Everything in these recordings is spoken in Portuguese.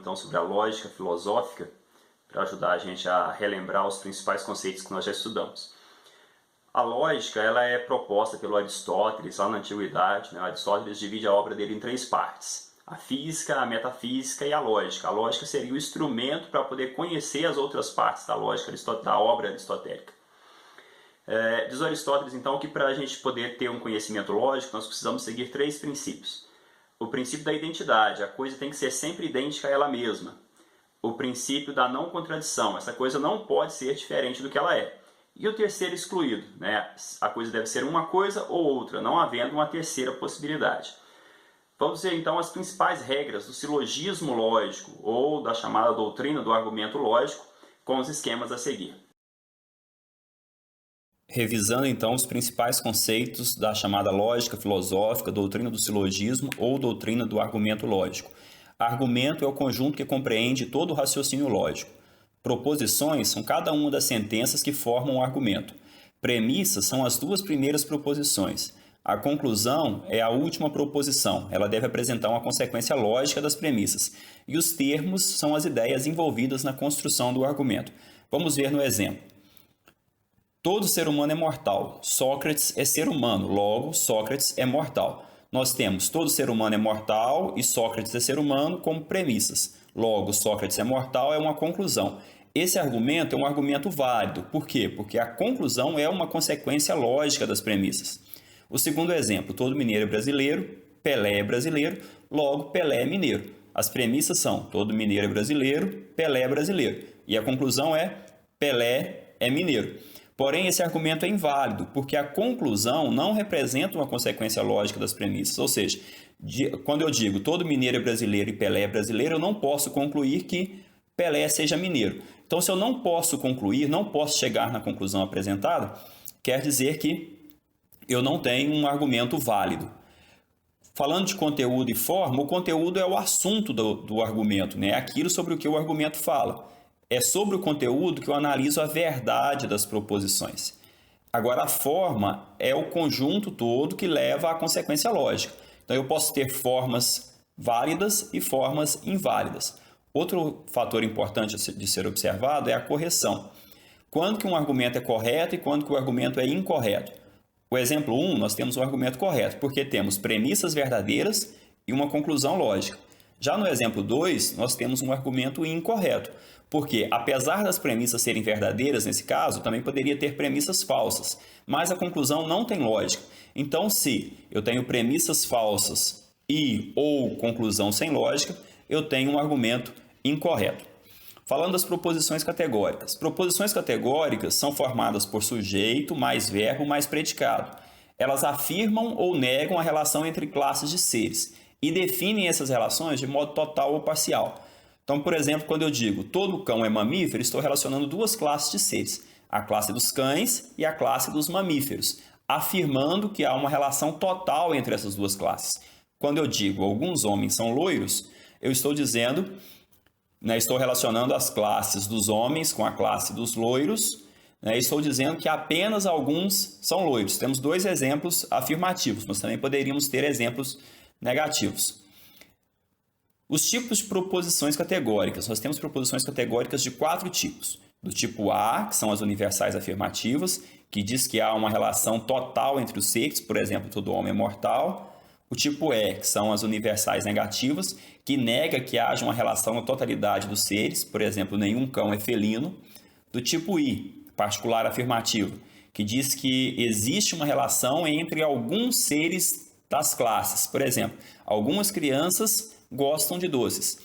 então sobre a lógica filosófica, para ajudar a gente a relembrar os principais conceitos que nós já estudamos. A lógica ela é proposta pelo Aristóteles lá na Antiguidade, né? Aristóteles divide a obra dele em 3 partes: a física, a metafísica e a lógica. A lógica seria o instrumento para poder conhecer as outras partes da lógica, da obra aristotélica. Diz Aristóteles, então, que para a gente poder ter um conhecimento lógico, nós precisamos seguir 3 princípios. O princípio da identidade, a coisa tem que ser sempre idêntica a ela mesma. O princípio da não contradição, essa coisa não pode ser diferente do que ela é. E o terceiro excluído, né? A coisa deve ser uma coisa ou outra, não havendo uma terceira possibilidade. Vamos ver então as principais regras do silogismo lógico, ou da chamada doutrina do argumento lógico, com os esquemas a seguir. Revisando então os principais conceitos da chamada lógica filosófica, doutrina do silogismo ou doutrina do argumento lógico. Argumento é o conjunto que compreende todo o raciocínio lógico. Proposições são cada uma das sentenças que formam o argumento. Premissas são as 2 primeiras proposições. A conclusão é a última proposição. Ela deve apresentar uma consequência lógica das premissas. E os termos são as ideias envolvidas na construção do argumento. Vamos ver no exemplo. Todo ser humano é mortal. Sócrates é ser humano, logo Sócrates é mortal. Nós temos todo ser humano é mortal e Sócrates é ser humano como premissas. Logo, Sócrates é mortal é uma conclusão. Esse argumento é um argumento válido. Por quê? Porque a conclusão é uma consequência lógica das premissas. O segundo exemplo, todo mineiro é brasileiro, Pelé é brasileiro, logo Pelé é mineiro. As premissas são todo mineiro é brasileiro, Pelé é brasileiro. E a conclusão é Pelé é mineiro. Porém, esse argumento é inválido, porque a conclusão não representa uma consequência lógica das premissas. Ou seja, quando eu digo todo mineiro é brasileiro e Pelé é brasileiro, eu não posso concluir que Pelé seja mineiro. Então, se eu não posso concluir, não posso chegar na conclusão apresentada, quer dizer que eu não tenho um argumento válido. Falando de conteúdo e forma, o conteúdo é o assunto do argumento, né? É aquilo sobre o que o argumento fala. É sobre o conteúdo que eu analiso a verdade das proposições. Agora, a forma é o conjunto todo que leva à consequência lógica. Então, eu posso ter formas válidas e formas inválidas. Outro fator importante de ser observado é a correção. Quando que um argumento é correto e quando que o argumento é incorreto? O exemplo 1, nós temos um argumento correto, porque temos premissas verdadeiras e uma conclusão lógica. Já no exemplo 2, nós temos um argumento incorreto, porque apesar das premissas serem verdadeiras nesse caso, também poderia ter premissas falsas, mas a conclusão não tem lógica. Então, se eu tenho premissas falsas e ou conclusão sem lógica, eu tenho um argumento incorreto. Falando das proposições categóricas. Proposições categóricas são formadas por sujeito, mais verbo, mais predicado. Elas afirmam ou negam a relação entre classes de seres e definem essas relações de modo total ou parcial. Então, por exemplo, quando eu digo todo cão é mamífero, estou relacionando 2 classes de seres, a classe dos cães e a classe dos mamíferos, afirmando que há uma relação total entre essas 2 classes. Quando eu digo alguns homens são loiros, eu estou dizendo, estou relacionando as classes dos homens com a classe dos loiros, estou dizendo que apenas alguns são loiros. Temos 2 exemplos afirmativos, mas também poderíamos ter exemplos negativos. Os tipos de proposições categóricas. Nós temos proposições categóricas de 4 tipos. Do tipo A, que são as universais afirmativas, que diz que há uma relação total entre os seres, por exemplo, todo homem é mortal. O tipo E, que são as universais negativas, que nega que haja uma relação na totalidade dos seres, por exemplo, nenhum cão é felino. Do tipo I, particular afirmativo, que diz que existe uma relação entre alguns seres das classes, por exemplo, algumas crianças gostam de doces.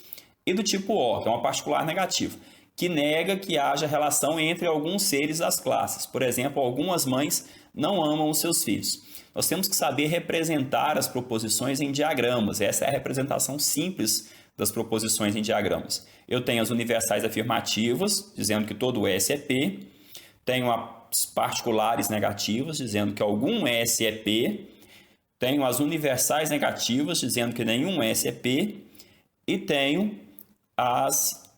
E do tipo O, que é uma particular negativa, que nega que haja relação entre alguns seres das classes. Por exemplo, algumas mães não amam os seus filhos. Nós temos que saber representar as proposições em diagramas. Essa é a representação simples das proposições em diagramas. Eu tenho as universais afirmativas, dizendo que todo S é P. Tenho as particulares negativas, dizendo que algum S é P. Tenho as universais negativas, dizendo que nenhum S é P. E tenho as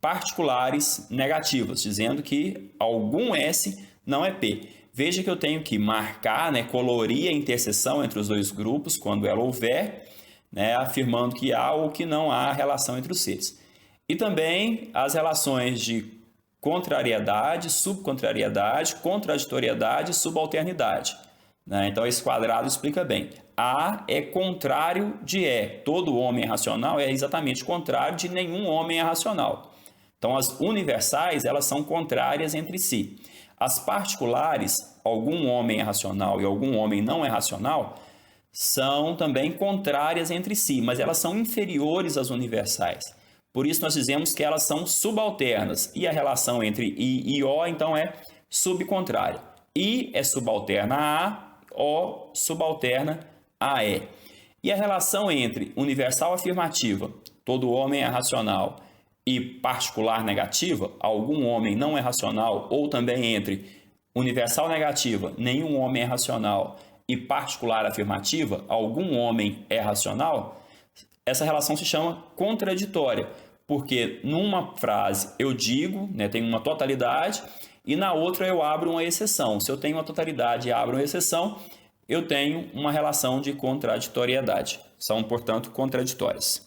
particulares negativas, dizendo que algum S não é P. Veja que eu tenho que marcar, colorir a interseção entre os 2 grupos, quando ela houver, né, afirmando que há ou que não há relação entre os seres. E também as relações de contrariedade, subcontrariedade, contraditoriedade e subalternidade, né? Então esse quadrado explica bem. A é contrário de E. Todo homem é racional é exatamente contrário de nenhum homem é racional. Então as universais, elas são contrárias entre si. As particulares, algum homem é racional e algum homem não é racional, são também contrárias entre si, mas elas são inferiores às universais. Por isso nós dizemos que elas são subalternas. E a relação entre I e O, então, é subcontrária. I é subalterna a A, O subalterna a E. E a relação entre universal afirmativa, todo homem é racional, e particular negativa, algum homem não é racional, ou também entre universal negativa, nenhum homem é racional, e particular afirmativa, algum homem é racional, essa relação se chama contraditória, porque numa frase eu digo, né, tem uma totalidade, e na outra eu abro uma exceção. Se eu tenho uma totalidade e abro uma exceção, eu tenho uma relação de contraditoriedade. São, portanto, contraditórias.